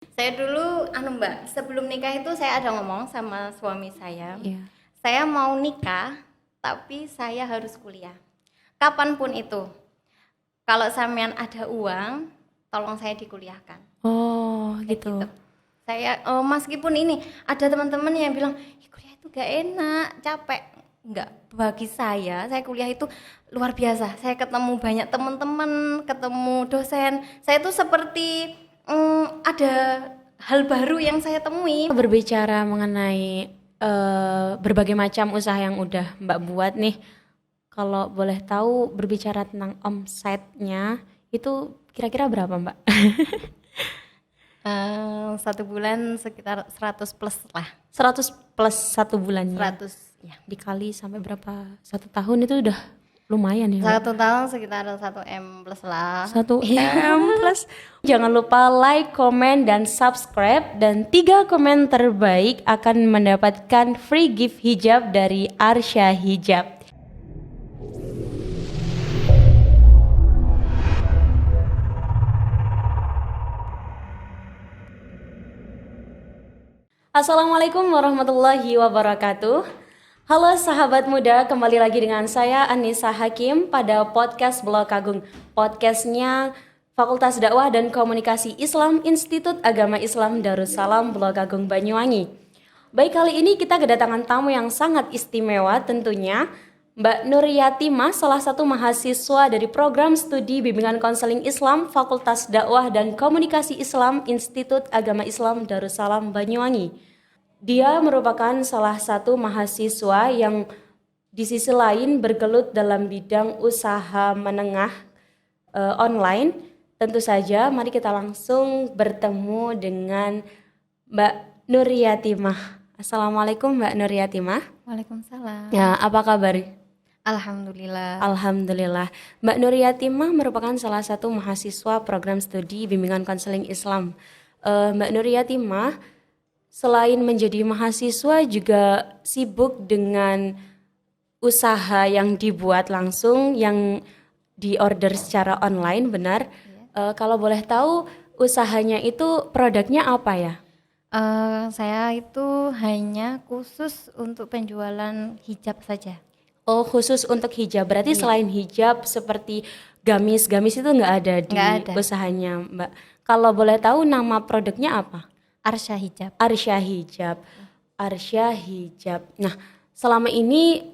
Saya dulu Mbak, sebelum nikah itu saya ada ngomong sama suami saya. Iya. Saya mau nikah, tapi saya harus kuliah. Kapanpun itu. Kalau sampean ada uang, tolong saya dikuliahkan. Oh, Kayak gitu. gitu. Saya meskipun ini ada teman-teman yang bilang, kuliah itu gak enak, capek. Enggak, bagi saya kuliah itu luar biasa. Saya ketemu banyak teman-teman, ketemu dosen. Saya tuh seperti ada hal baru yang saya temui. Berbicara mengenai berbagai macam usaha yang udah Mbak buat nih, kalau boleh tahu berbicara tentang omsetnya itu kira-kira berapa Mbak? Satu bulan sekitar 100 plus lah. 100 plus satu bulannya 100 ya. dikali sampai berapa? 1 tahun itu udah lumayan ya Mbak? Satu tahun sekitar 1 M plus lah. 1 M plus. Jangan lupa like, komen, dan subscribe. Dan 3 komen terbaik akan mendapatkan free gift hijab dari Arsya Hijab. Assalamualaikum warahmatullahi wabarakatuh. Halo sahabat muda, kembali lagi dengan saya Anissa Hakim pada podcast Blok Agung. Podcastnya Fakultas Dakwah dan Komunikasi Islam Institut Agama Islam Darussalam Blok Agung Banyuwangi. Baik, kali ini kita kedatangan tamu yang sangat istimewa tentunya, Mbak Nur Yatimah, salah satu mahasiswa dari program studi Bimbingan Konseling Islam Fakultas Dakwah dan Komunikasi Islam Institut Agama Islam Darussalam Banyuwangi. Dia merupakan salah satu mahasiswa yang di sisi lain bergelut dalam bidang usaha menengah online. Tentu saja, mari kita langsung bertemu dengan Mbak Nur Yatimah. Assalamualaikum Mbak Nur Yatimah. Waalaikumsalam. Ya, apa kabar? Alhamdulillah. Alhamdulillah. Mbak Nur Yatimah merupakan salah satu mahasiswa program studi Bimbingan Konseling Islam. Mbak Nur Yatimah selain menjadi mahasiswa juga sibuk dengan usaha yang dibuat langsung, yang diorder secara online, benar? Kalau boleh tahu usahanya itu produknya apa ya? Saya itu hanya khusus untuk penjualan hijab saja. Oh, khusus untuk hijab. Berarti selain hijab seperti gamis itu nggak ada di Nggak ada. usahanya, Mbak. Kalau boleh tahu nama produknya apa? Arsya Hijab. Arsya Hijab. Arsya Hijab. Nah, selama ini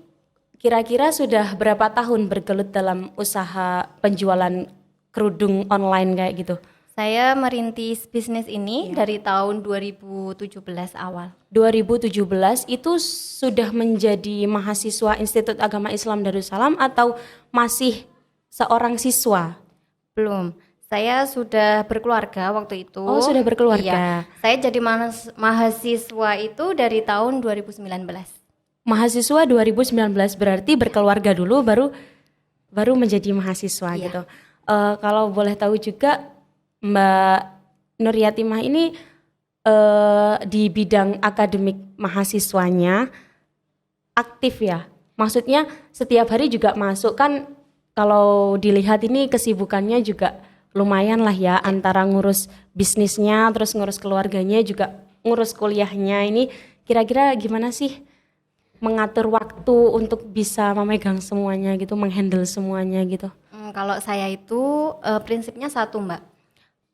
kira-kira sudah berapa tahun bergelut dalam usaha penjualan kerudung online kayak gitu? Saya merintis bisnis ini dari tahun 2017 awal. 2017 itu sudah menjadi mahasiswa Institut Agama Islam Darussalam atau masih seorang siswa? Belum. Saya sudah berkeluarga waktu itu. Oh, sudah berkeluarga. Iya. Saya jadi mahasiswa itu dari tahun 2019. Mahasiswa 2019 berarti berkeluarga dulu baru menjadi mahasiswa gitu. Kalau boleh tahu juga Mbak Nur Yatimah ini di bidang akademik mahasiswanya aktif ya? Maksudnya setiap hari juga masuk kan, kalau dilihat ini kesibukannya juga lumayan lah ya, antara ngurus bisnisnya terus ngurus keluarganya juga ngurus kuliahnya. Ini kira-kira gimana sih mengatur waktu untuk bisa memegang semuanya gitu, menghandle semuanya gitu? Kalau saya itu prinsipnya satu, Mbak.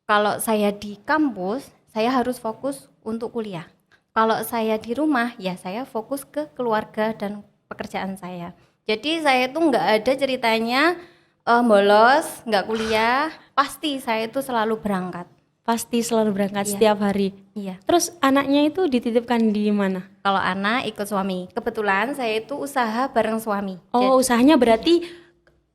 Kalau saya di kampus, saya harus fokus untuk kuliah. Kalau saya di rumah, ya saya fokus ke keluarga dan pekerjaan saya. Jadi saya itu nggak ada ceritanya bolos, nggak kuliah. Pasti saya itu selalu berangkat. Pasti selalu berangkat setiap hari. Iya. Terus anaknya itu dititipkan di mana? Kalau anak ikut suami. Kebetulan saya itu usaha bareng suami. Oh, usahanya berarti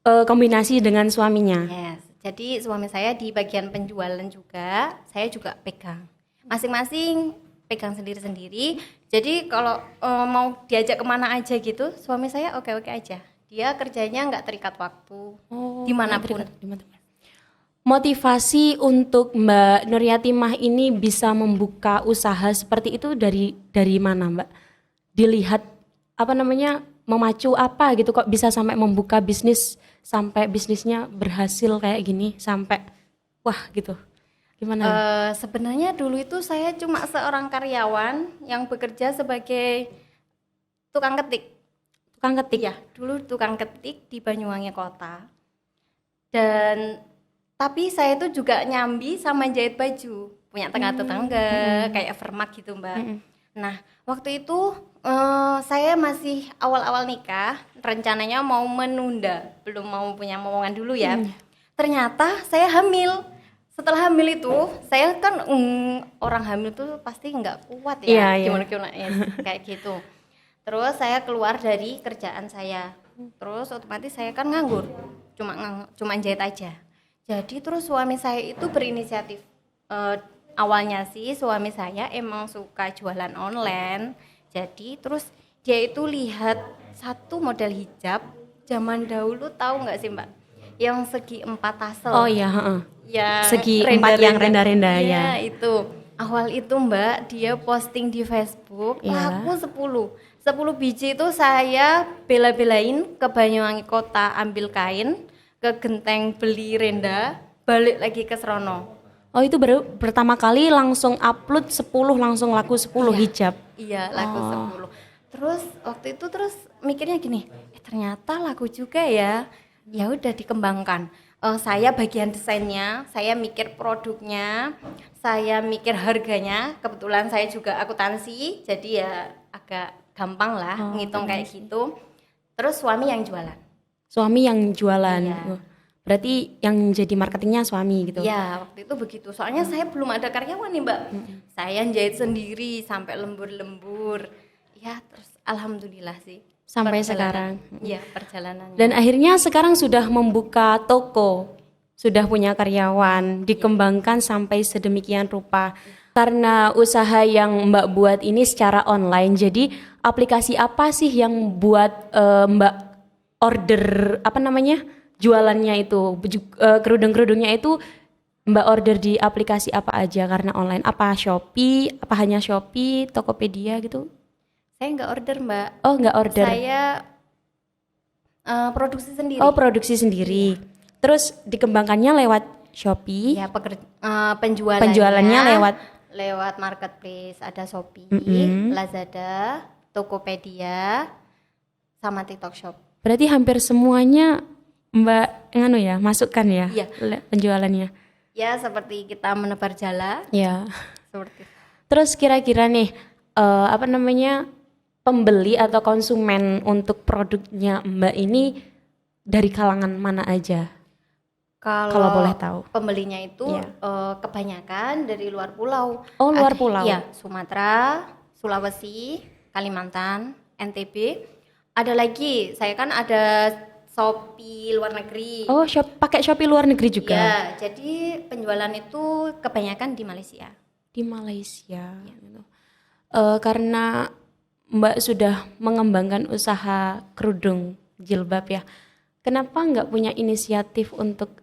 kombinasi dengan suaminya. Yes. Jadi suami saya di bagian penjualan juga, saya juga pegang. Masing-masing pegang sendiri-sendiri. Jadi kalau mau diajak kemana aja gitu, suami saya oke-oke aja. Dia kerjanya nggak terikat waktu, dimanapun. Motivasi untuk Mbak Nur Yatimah ini bisa membuka usaha seperti itu dari mana, Mbak? Dilihat memacu apa gitu kok bisa sampai membuka bisnis, sampai bisnisnya berhasil kayak gini, sampai wah gitu. Gimana? Sebenarnya dulu itu saya cuma seorang karyawan yang bekerja sebagai tukang ketik. Tukang ketik. Iya, dulu tukang ketik di Banyuwangi Kota. Dan tapi saya itu juga nyambi sama jahit baju, punya tetangga kayak Vermak gitu, Mbak. Nah, waktu itu saya masih awal-awal nikah, rencananya mau menunda, belum mau punya momongan dulu ya. Ternyata saya hamil. Setelah hamil itu, saya kan orang hamil tuh pasti nggak kuat ya, Iya. gimana ya, kayak gitu. Terus saya keluar dari kerjaan saya, terus otomatis saya kan nganggur, cuma jahit aja. Jadi terus suami saya itu berinisiatif. Awalnya sih suami saya emang suka jualan online, jadi terus dia itu lihat satu model hijab zaman dahulu, tahu nggak sih Mbak? Yang segi 4 tasel. Oh iya, heeh. Ya, Segi 4 yang renda-renda ya. Iya, itu. Awal itu Mbak, dia posting di Facebook, Iya. laku 10 biji itu saya bela-belain ke Banyuwangi Kota, ambil kain, ke Genteng beli renda, balik lagi ke Serono. Oh itu baru pertama kali langsung upload 10, langsung laku 10 hijab. Iya, laku 10. Terus waktu itu terus mikirnya gini, ternyata laku juga ya. Ya udah dikembangkan. Saya bagian desainnya, saya mikir produknya, saya mikir harganya. Kebetulan saya juga akuntansi, jadi ya agak gampang lah ngitung kayak gitu. Terus suami yang jualan. Suami yang jualan. Iya. Oh, berarti yang jadi marketingnya suami gitu. Ya waktu itu begitu. Soalnya saya belum ada karyawan nih Mbak. Saya jahit sendiri sampai lembur-lembur. Ya terus alhamdulillah sih. Sampai sekarang. Iya perjalanannya. Dan akhirnya sekarang sudah membuka toko, sudah punya karyawan, dikembangkan sampai sedemikian rupa. Karena usaha yang Mbak buat ini secara online, jadi aplikasi apa sih yang buat Mbak order jualannya itu, kerudung-kerudungnya itu Mbak order di aplikasi apa aja karena online? Apa Shopee, apa hanya Shopee, Tokopedia gitu? Saya nggak order Mbak. Oh nggak order. Saya produksi sendiri. Oh produksi sendiri. Terus dikembangkannya lewat Shopee. Ya Penjualannya lewat marketplace, ada Shopee, Lazada, Tokopedia, sama TikTok Shop. Berarti hampir semuanya Mbak masukkan ya, Iya. penjualannya. Ya seperti kita menebar jala. Ya. Seperti itu. Terus kira-kira nih pembeli atau konsumen untuk produknya Mbak ini dari kalangan mana aja? Kalau boleh tahu. Pembelinya itu Iya. kebanyakan dari luar pulau. Oh, luar pulau. Iya, Sumatera, Sulawesi, Kalimantan, NTB. Ada lagi, saya kan ada Shopee luar negeri. Oh, pakai Shopee luar negeri juga? Ya, jadi penjualan itu kebanyakan di Malaysia. Di Malaysia. Gitu. Karena Mbak sudah mengembangkan usaha kerudung jilbab ya, kenapa nggak punya inisiatif untuk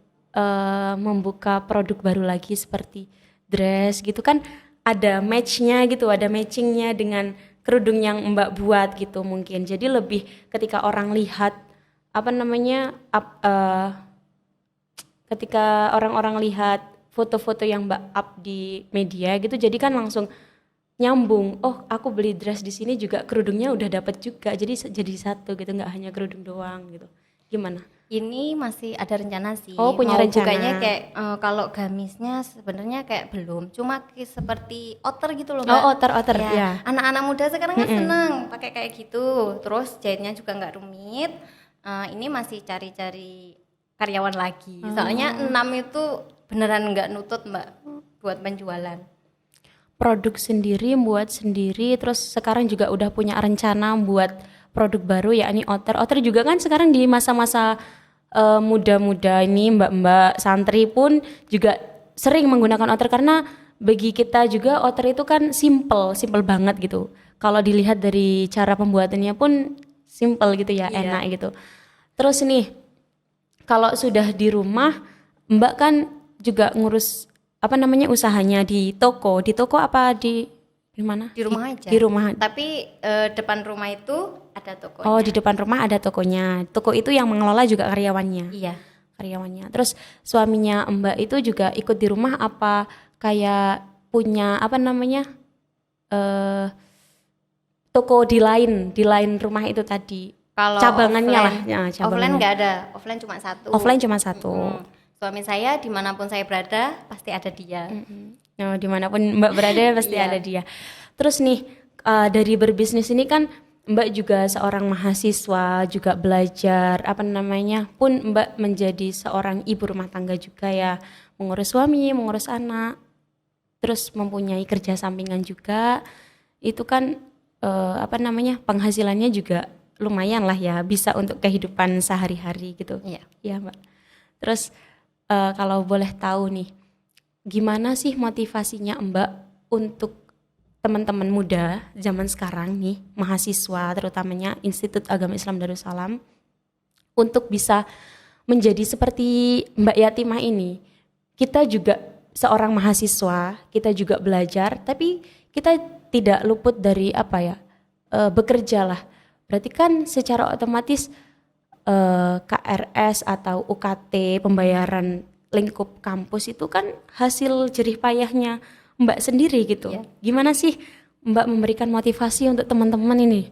membuka produk baru lagi seperti dress gitu kan, ada matchnya gitu, ada matchingnya dengan kerudung yang Mbak buat gitu mungkin, jadi lebih ketika orang lihat ketika orang-orang lihat foto-foto yang Mbak up di media gitu, jadi kan langsung nyambung, oh aku beli dress di sini juga kerudungnya udah dapat juga, jadi satu gitu, nggak hanya kerudung doang gitu. Gimana? Ini masih ada rencana sih. Oh, punya mau rencana. bukanya kayak kalau gamisnya sebenarnya kayak belum, cuma seperti outer gitu loh Mbak. Oh, outer ya. Anak-anak muda sekarang kan seneng pakai kayak gitu, terus jahitnya juga nggak rumit. Ini masih cari-cari karyawan lagi, soalnya 6 itu beneran nggak nutut Mbak buat penjualan. Produk sendiri, buat sendiri, terus sekarang juga udah punya rencana buat produk baru yakni outer. Outer juga kan sekarang di masa-masa muda-muda ini, mbak-mbak santri pun juga sering menggunakan outer, karena bagi kita juga outer itu kan simple banget gitu. Kalau dilihat dari cara pembuatannya pun simple gitu ya, enak gitu. Terus nih, kalau sudah di rumah, Mbak kan juga ngurus usahanya di toko apa di mana? Di rumah aja. Di rumah. Tapi depan rumah itu ada tokonya. Oh, di depan rumah ada tokonya. Toko itu yang mengelola juga karyawannya. Iya. Karyawannya. Terus suaminya Mbak itu juga ikut di rumah apa kayak punya apa namanya eh toko di lain rumah itu tadi. Kalau Cabangannya lah. offline, Ya, offline cabangannya. nggak ada, offline cuma satu. Offline cuma satu. Suami saya dimanapun saya berada pasti ada dia. Nah, dimanapun Mbak berada pasti Iya. ada dia. Terus nih dari berbisnis ini kan Mbak juga seorang mahasiswa, juga belajar apa namanya, pun Mbak menjadi seorang ibu rumah tangga juga ya, mengurus suami, mengurus anak, terus mempunyai kerja sampingan juga. Itu kan apa namanya, penghasilannya juga lumayan lah ya, bisa untuk kehidupan sehari-hari gitu. Iya. Iya Mbak. Terus kalau boleh tahu nih, gimana sih motivasinya Mbak untuk teman-teman muda zaman sekarang nih, mahasiswa terutamanya Institut Agama Islam Darussalam, untuk bisa menjadi seperti Mbak Yatimah ini? Kita juga seorang mahasiswa, kita juga belajar, tapi kita tidak luput dari apa ya, bekerja lah. Berarti kan secara otomatis KRS atau UKT, pembayaran lingkup kampus itu kan hasil jerih payahnya Mbak sendiri gitu. Iya. Gimana sih Mbak memberikan motivasi untuk teman-teman ini?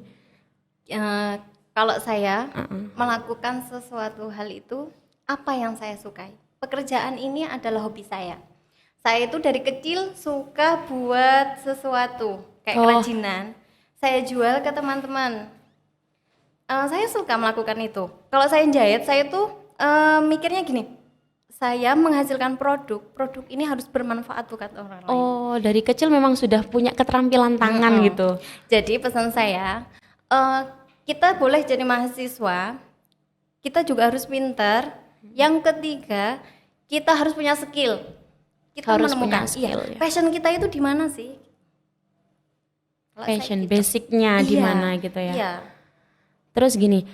Kalau saya melakukan sesuatu hal itu, apa yang saya sukai. Pekerjaan ini adalah hobi saya. Saya itu dari kecil suka buat sesuatu kayak kerajinan. Saya jual ke teman-teman. Saya suka melakukan itu. Kalau saya jahit, saya tuh mikirnya gini. Saya menghasilkan produk ini harus bermanfaat buat orang lain. Oh, dari kecil memang sudah punya keterampilan tangan gitu. Jadi pesan saya, kita boleh jadi mahasiswa, kita juga harus pintar. Yang ketiga, kita harus punya skill. Kita Harus menemukan punya skill, ya. passion kita itu di mana sih? Kalau saya Passion gitu. basicnya di Iya, mana gitu ya. Iya. Terus gini,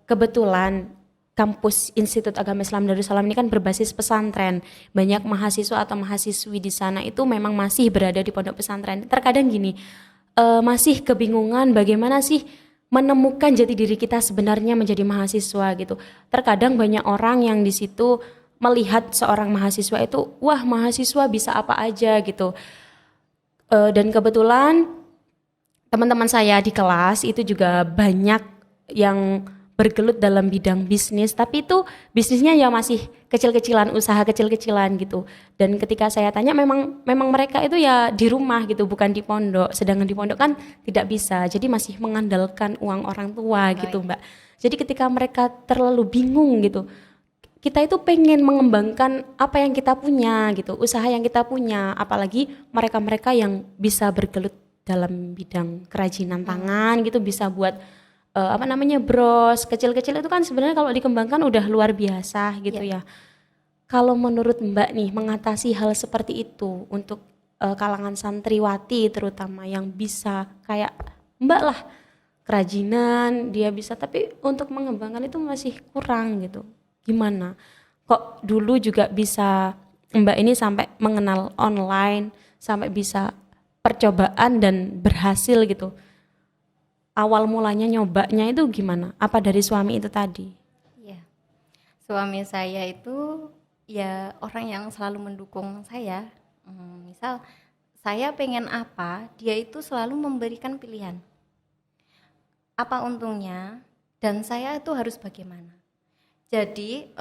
kebetulan kampus Institut Agama Islam Darussalam ini kan berbasis pesantren. Banyak mahasiswa atau mahasiswi di sana itu memang masih berada di pondok pesantren. Terkadang gini, masih kebingungan bagaimana sih menemukan jati diri kita sebenarnya menjadi mahasiswa gitu. Terkadang banyak orang yang di situ melihat seorang mahasiswa itu, wah mahasiswa bisa apa aja gitu. Dan kebetulan teman-teman saya di kelas itu juga banyak yang bergelut dalam bidang bisnis, tapi itu bisnisnya ya masih kecil-kecilan, usaha kecil-kecilan gitu. Dan ketika saya tanya, memang mereka itu ya di rumah gitu, bukan di pondok. Sedangkan di pondok kan tidak bisa, jadi masih mengandalkan uang orang tua gitu Mbak. Jadi ketika mereka terlalu bingung gitu, kita itu pengen mengembangkan apa yang kita punya gitu, usaha yang kita punya, apalagi mereka-mereka yang bisa bergelut dalam bidang kerajinan tangan gitu, bisa buat apa namanya, bros kecil-kecil itu kan sebenarnya kalau dikembangkan udah luar biasa gitu ya. Kalau menurut Mbak nih, mengatasi hal seperti itu untuk kalangan santriwati terutama yang bisa kayak Mbak lah, kerajinan dia bisa, tapi untuk mengembangkan itu masih kurang gitu. Gimana? Kok dulu juga bisa Mbak ini sampai mengenal online, sampai bisa percobaan dan berhasil gitu. Awal mulanya nyobanya itu gimana? Apa dari suami itu tadi? Iya. Suami saya itu ya orang yang selalu mendukung saya. Misal saya pengen apa, dia itu selalu memberikan pilihan. Apa untungnya dan saya itu harus bagaimana. Jadi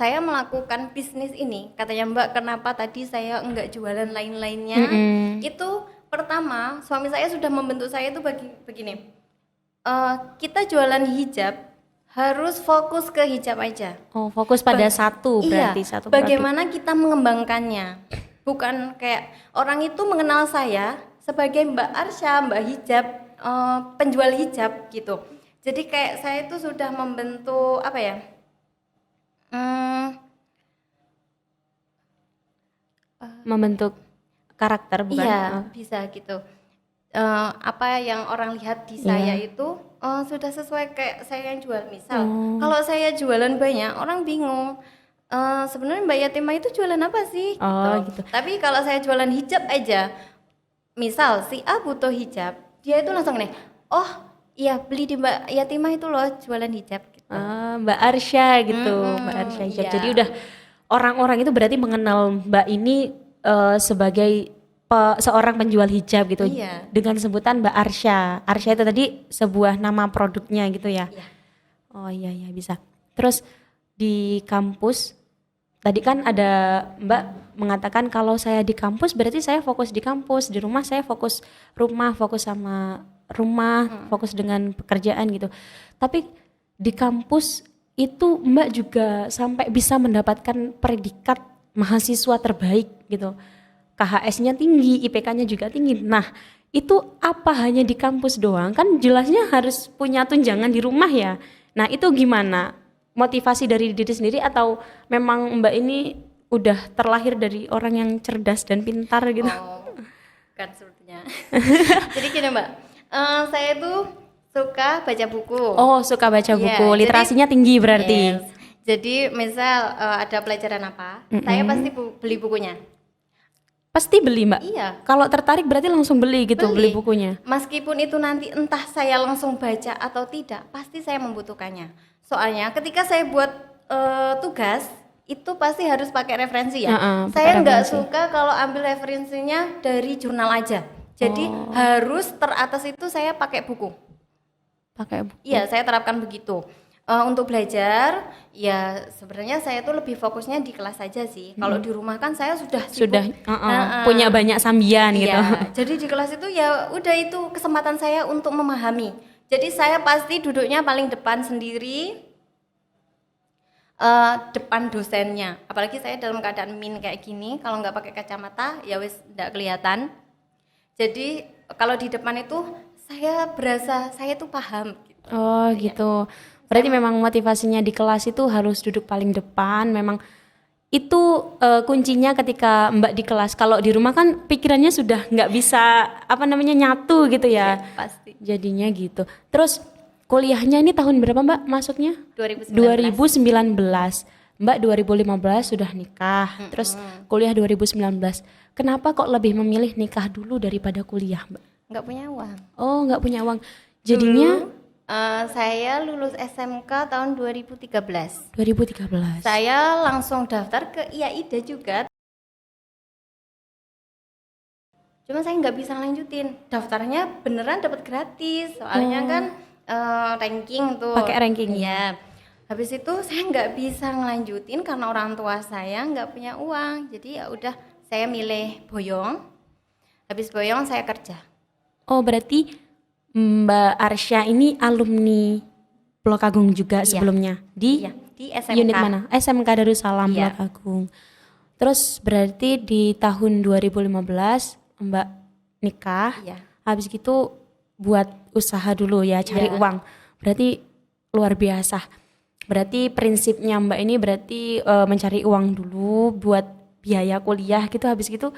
saya melakukan bisnis ini, katanya Mbak kenapa tadi saya enggak jualan lain-lainnya. Itu pertama suami saya sudah membentuk saya itu begini. Kita jualan hijab harus fokus ke hijab aja. Oh, fokus pada satu berarti Iya, satu produk. bagaimana kita mengembangkannya. Bukan kayak orang itu mengenal saya sebagai Mbak Arsya, Mbak Hijab, penjual hijab gitu. Jadi kayak saya itu sudah membentuk apa ya? Membentuk karakter bukan? Iya, bisa gitu. Apa yang orang lihat di saya itu sudah sesuai kayak saya yang jual. Misal, kalau saya jualan banyak, orang bingung. Sebenarnya Mbak Yatimah itu jualan apa sih? Gitu. Tapi kalau saya jualan hijab aja, misal si A butuh hijab, dia itu langsung nih, oh iya beli di Mbak Yatimah itu loh jualan hijab. Gitu. Mbak Arsya gitu, Mbak Arsya hijab. Iya. Jadi udah orang-orang itu berarti mengenal Mbak ini sebagai seorang penjual hijab gitu. Iya. Dengan sebutan Mbak Arsya. Arsya itu tadi sebuah nama produknya gitu ya. Iya. Oh iya bisa. Terus di kampus tadi kan ada Mbak mengatakan kalau saya di kampus berarti saya fokus di kampus, di rumah saya fokus sama rumah, fokus dengan pekerjaan gitu. Tapi di kampus itu Mbak juga sampai bisa mendapatkan predikat mahasiswa terbaik gitu. KHS-nya tinggi, IPK-nya juga tinggi. Nah, itu apa hanya di kampus doang? Kan jelasnya harus punya tunjangan di rumah ya. Nah, itu gimana? Motivasi dari diri sendiri atau memang Mbak ini udah terlahir dari orang yang cerdas dan pintar gitu? Oh, kan sepertinya. Jadi gini Mbak, saya tuh suka baca buku. Oh, suka baca Iya, buku. jadi- Literasinya tinggi berarti. Yes. Jadi misal ada pelajaran apa, saya pasti beli bukunya. Pasti beli Mbak? Iya. Kalau tertarik berarti langsung beli gitu, beli bukunya. Meskipun itu nanti entah saya langsung baca atau tidak, pasti saya membutuhkannya. Soalnya ketika saya buat tugas, itu pasti harus pakai referensi ya. Pakai Saya nggak referensi. suka kalau ambil referensinya dari jurnal aja. Jadi harus teratas itu saya pakai buku. Pakai buku. Iya, saya terapkan begitu. Untuk belajar, ya sebenarnya saya tuh lebih fokusnya di kelas saja sih. Kalau di rumah kan saya sudah sibuk. Sudah punya banyak sambian gitu. Iya, jadi di kelas itu ya udah itu kesempatan saya untuk memahami. Jadi saya pasti duduknya paling depan sendiri, depan dosennya. Apalagi saya dalam keadaan min kayak gini, kalau nggak pakai kacamata ya wis nggak kelihatan. Jadi kalau di depan itu saya berasa saya tuh paham. Oh gitu. Berarti memang motivasinya di kelas itu harus duduk paling depan. Memang itu kuncinya ketika Mbak di kelas. Kalau di rumah kan pikirannya sudah nggak bisa nyatu gitu ya. Pasti. Jadinya gitu. Terus kuliahnya ini tahun berapa Mbak masuknya? 2019. 2019. Mbak 2015 sudah nikah. Terus kuliah 2019. Kenapa kok lebih memilih nikah dulu daripada kuliah Mbak? Nggak punya uang. Oh nggak punya uang. Jadinya Saya lulus SMK tahun 2013. 2013. Saya langsung daftar ke IAIDA juga. Cuma saya nggak bisa lanjutin. Daftarnya beneran dapat gratis. Soalnya kan ranking tuh. Pakai ranking. Iya. Habis itu saya nggak bisa ngelanjutin karena orang tua saya nggak punya uang. Jadi ya udah saya milih boyong. Habis boyong saya kerja. Oh berarti Mbak Arsya ini alumni Blok Agung juga sebelumnya di Iya, di SMK. unit mana? SMK Darussalam Iya. Blok Agung. Terus berarti di tahun 2015 Mbak nikah. Iya. Habis gitu buat usaha dulu ya, cari Iya. uang. Berarti luar biasa. Berarti prinsipnya Mbak ini berarti mencari uang dulu buat biaya kuliah gitu. Habis gitu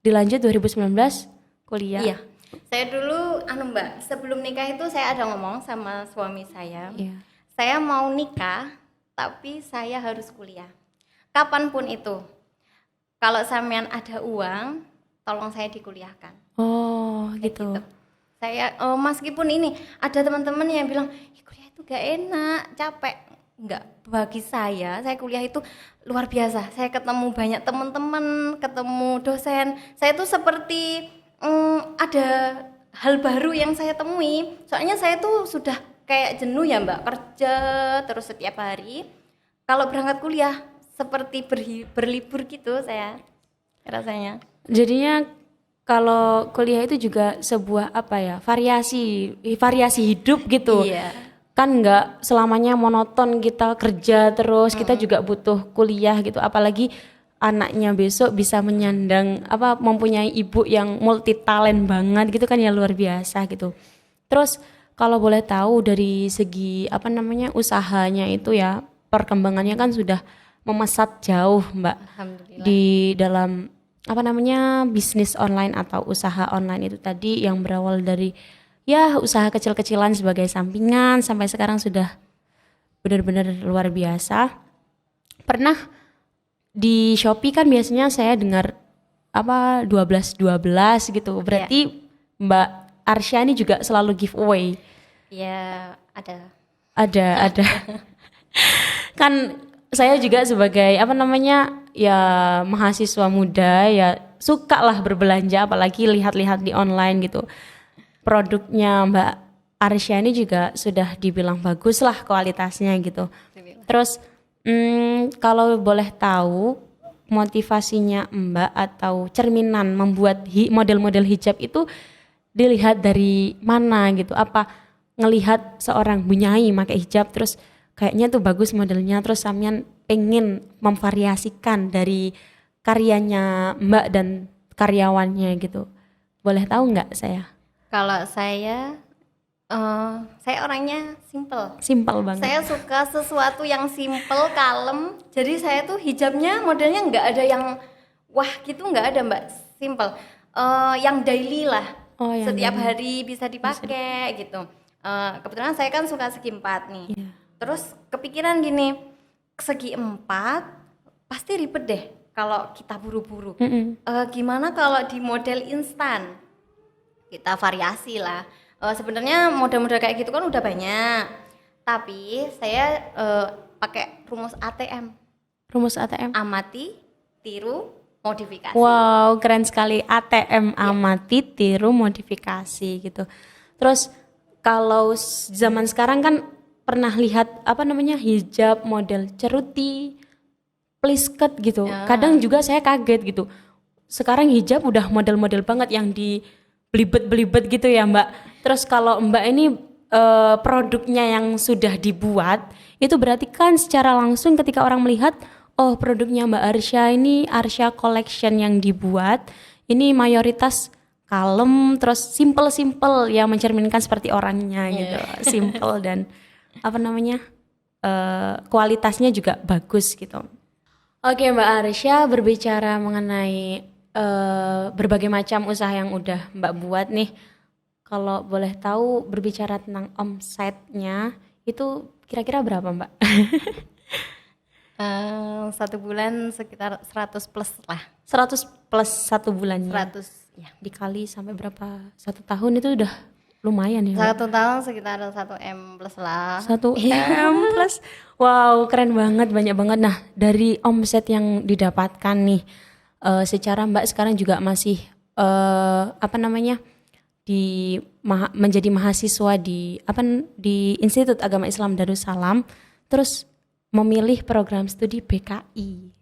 dilanjut 2019 kuliah. Iya. Saya dulu Mbak, sebelum nikah itu saya ada ngomong sama suami saya. Iya. Saya mau nikah tapi saya harus kuliah. Kapanpun itu. Kalau sampean ada uang, tolong saya dikuliahkan. Oh gitu. Saya meskipun ini ada teman-teman yang bilang, kuliah itu gak enak, capek. Enggak, bagi saya kuliah itu luar biasa. Saya ketemu banyak teman-teman, ketemu dosen. Saya tuh seperti ada hal baru yang saya temui. Soalnya saya tuh sudah kayak jenuh ya Mbak, kerja terus setiap hari. Kalau berangkat kuliah seperti berlibur gitu saya rasanya. Jadinya kalau kuliah itu juga sebuah variasi hidup gitu. Iya. Kan nggak selamanya monoton kita kerja terus, kita juga butuh kuliah gitu. Apalagi anaknya besok bisa menyandang mempunyai ibu yang multi talent banget gitu kan ya, luar biasa gitu. Terus kalau boleh tahu dari segi usahanya itu ya, perkembangannya kan sudah memesat jauh Mbak. Alhamdulillah. Di dalam bisnis online atau usaha online itu tadi yang berawal dari ya usaha kecil-kecilan sebagai sampingan sampai sekarang sudah benar-benar luar biasa. Pernah di Shopee kan biasanya saya dengar 12 gitu. Berarti Mbak Arsya ini juga selalu giveaway. Ya, ada. Ada. Kan saya juga sebagai ya mahasiswa muda ya suka lah berbelanja, apalagi lihat-lihat di online gitu. Produknya Mbak Arsya ini juga sudah dibilang bagus lah kualitasnya gitu. Terus kalau boleh tahu motivasinya Mbak atau cerminan membuat model-model hijab itu dilihat dari mana gitu? Apa ngelihat seorang bunyai pakai hijab terus kayaknya tuh bagus modelnya, terus sampean pengen memvariasikan dari karyanya Mbak dan karyawannya gitu. Boleh tahu nggak saya? Kalau saya orangnya simple. Simpel banget. Saya suka sesuatu yang simple, kalem. Jadi saya tuh hijabnya modelnya nggak ada yang wah gitu, nggak ada Mbak. Simple. Yang daily lah. Oh, yang Setiap daily. hari bisa dipakai gitu. Kebetulan saya kan suka segi 4 nih. Iya. Terus kepikiran gini, segi 4 pasti ribet deh kalau kita buru-buru. Gimana kalau di model instan? Kita variasi lah. Sebenarnya model-model kayak gitu kan udah banyak. Tapi saya pakai rumus ATM. Rumus ATM. Amati, tiru, modifikasi. Wow, keren sekali. ATM, amati, tiru, modifikasi gitu. Terus kalau zaman sekarang kan pernah lihat apa namanya hijab model ceruti, plisket gitu. Kadang juga saya kaget gitu. Sekarang hijab udah model-model banget yang di belibet-belibet gitu ya Mbak. Terus kalau Mbak ini produknya yang sudah dibuat, itu berarti kan secara langsung ketika orang melihat, oh produknya Mbak Arsya ini Arsya Collection yang dibuat, ini mayoritas kalem, terus simple-simple ya mencerminkan seperti orangnya gitu. Simple dan apa namanya kualitasnya juga bagus gitu. Oke Mbak Arsya, berbicara mengenai berbagai macam usaha yang udah Mbak buat nih, kalau boleh tahu berbicara tentang omsetnya itu kira-kira berapa Mbak? 1 bulan sekitar 100 plus lah. 100 plus 1 bulannya. 100 ya. Dikali sampai berapa? 1 tahun itu udah lumayan ya Mbak? 1 tahun sekitar 1 M plus lah. 1 M plus. Wow, keren banget, banyak banget. Nah, dari omset yang didapatkan nih, secara Mbak sekarang juga masih menjadi mahasiswa di Institut Agama Islam Darussalam, terus memilih program studi BKI.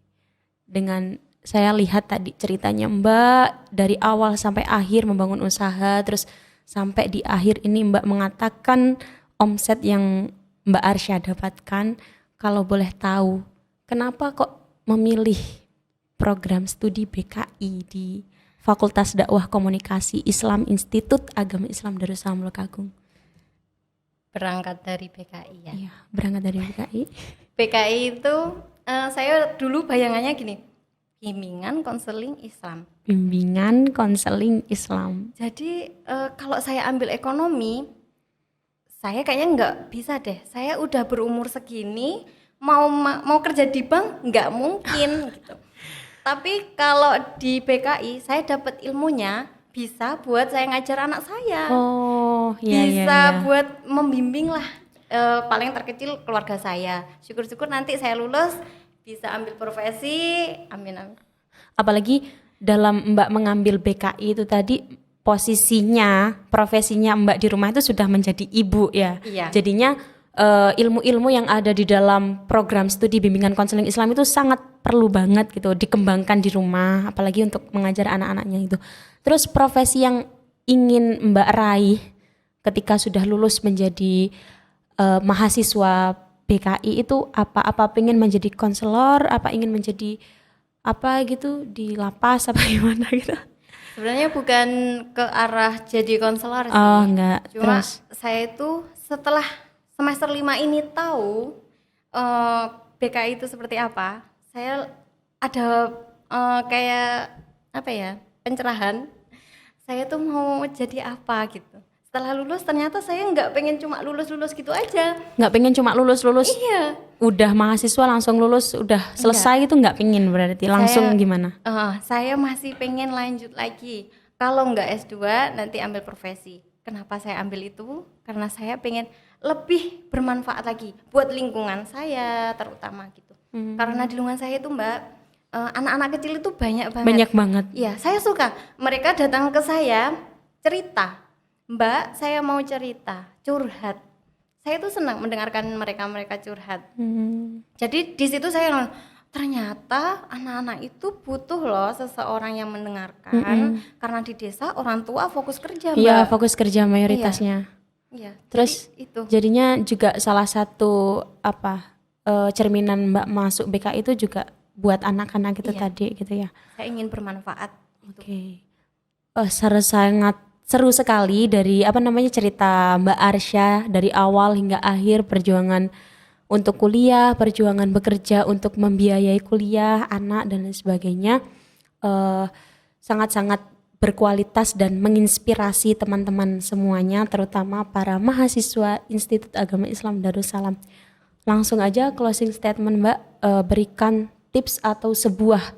Dengan saya lihat tadi ceritanya Mbak dari awal sampai akhir membangun usaha, terus sampai di akhir ini Mbak mengatakan omset yang Mbak Arsya dapatkan. Kalau boleh tahu, kenapa kok memilih program studi BKI di Fakultas Dakwah Komunikasi Islam Institut Agama Islam Darussalam Tulungagung? Berangkat dari BKI ya. Iya, berangkat dari BKI. BKI itu saya dulu bayangannya gini, bimbingan konseling Islam. Bimbingan konseling Islam. Jadi kalau saya ambil ekonomi, saya kayaknya nggak bisa deh. Saya udah berumur segini, mau kerja di bank nggak mungkin gitu. Tapi kalau di BKI saya dapat ilmunya, bisa buat saya ngajar anak saya. Oh, iya, bisa iya. buat membimbing lah paling terkecil keluarga saya. Syukur-syukur nanti saya lulus bisa ambil profesi, amin. Apalagi dalam Mbak mengambil BKI itu tadi profesinya Mbak di rumah itu sudah menjadi ibu ya. Iya. Jadinya ilmu-ilmu yang ada di dalam program studi bimbingan konseling Islam itu sangat perlu banget gitu dikembangkan di rumah, apalagi untuk mengajar anak-anaknya itu. Terus profesi yang ingin Mbak raih ketika sudah lulus menjadi mahasiswa BKI itu apa? Apa pengen menjadi konselor? Apa ingin menjadi apa gitu di lapas apa gimana gitu? Sebenarnya bukan ke arah jadi konselor sih. Oh enggak. Cuma Terus saya itu setelah semester 5 ini tahu BKI itu seperti apa, saya ada kayak apa ya, pencerahan. Saya tuh mau jadi apa gitu. Setelah lulus ternyata saya nggak pengen cuma lulus gitu aja. nggak pengen cuma lulus Iya. udah mahasiswa langsung lulus udah selesai gitu, nggak pengen berarti langsung gimana? Saya masih pengen lanjut lagi. Kalau nggak S2 nanti ambil profesi. Kenapa saya ambil itu? Karena saya pengen lebih bermanfaat lagi buat lingkungan saya terutama gitu. Karena di lingkungan saya itu Mbak, anak-anak kecil itu banyak banget. Banyak banget. Iya, saya suka. Mereka datang ke saya cerita, Mbak, saya mau cerita, curhat. Saya tuh senang mendengarkan mereka curhat. Jadi di situ saya ternyata anak-anak itu butuh loh seseorang yang mendengarkan. Karena di desa orang tua fokus kerja, Mbak. Iya, fokus kerja mayoritasnya. Iya. Terus jadi itu jadinya juga salah satu cerminan Mbak masuk BK itu juga buat anak-anak itu tadi gitu ya. saya ingin bermanfaat. Oke. Sangat seru sekali dari cerita Mbak Arsya dari awal hingga akhir perjuangan untuk kuliah, perjuangan bekerja untuk membiayai kuliah anak dan lain sebagainya. Sangat-sangat berkualitas dan menginspirasi teman-teman semuanya, terutama para mahasiswa Institut Agama Islam Darussalam. Langsung aja closing statement Mbak, berikan tips atau sebuah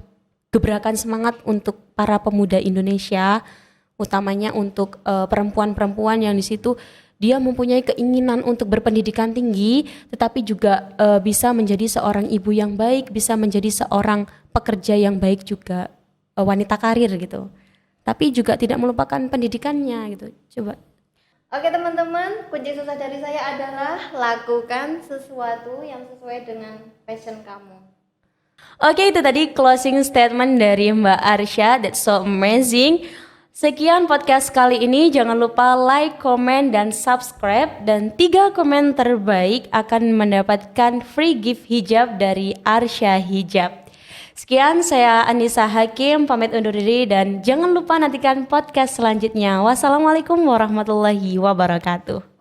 gebrakan semangat untuk para pemuda Indonesia, utamanya untuk perempuan-perempuan yang di situ dia mempunyai keinginan untuk berpendidikan tinggi, tetapi juga bisa menjadi seorang ibu yang baik, bisa menjadi seorang pekerja yang baik juga, wanita karir gitu. Tapi juga tidak melupakan pendidikannya gitu. Coba. Oke teman-teman, kunci sukses dari saya adalah lakukan sesuatu yang sesuai dengan passion kamu. Oke, itu tadi closing statement dari Mbak Arsya. That's so amazing. Sekian podcast kali ini. Jangan lupa like, komen, dan subscribe. Dan 3 komen terbaik akan mendapatkan free gift hijab dari Arsya Hijab. Sekian, saya Anissa Hakim, pamit undur diri dan jangan lupa nantikan podcast selanjutnya. Wassalamualaikum warahmatullahi wabarakatuh.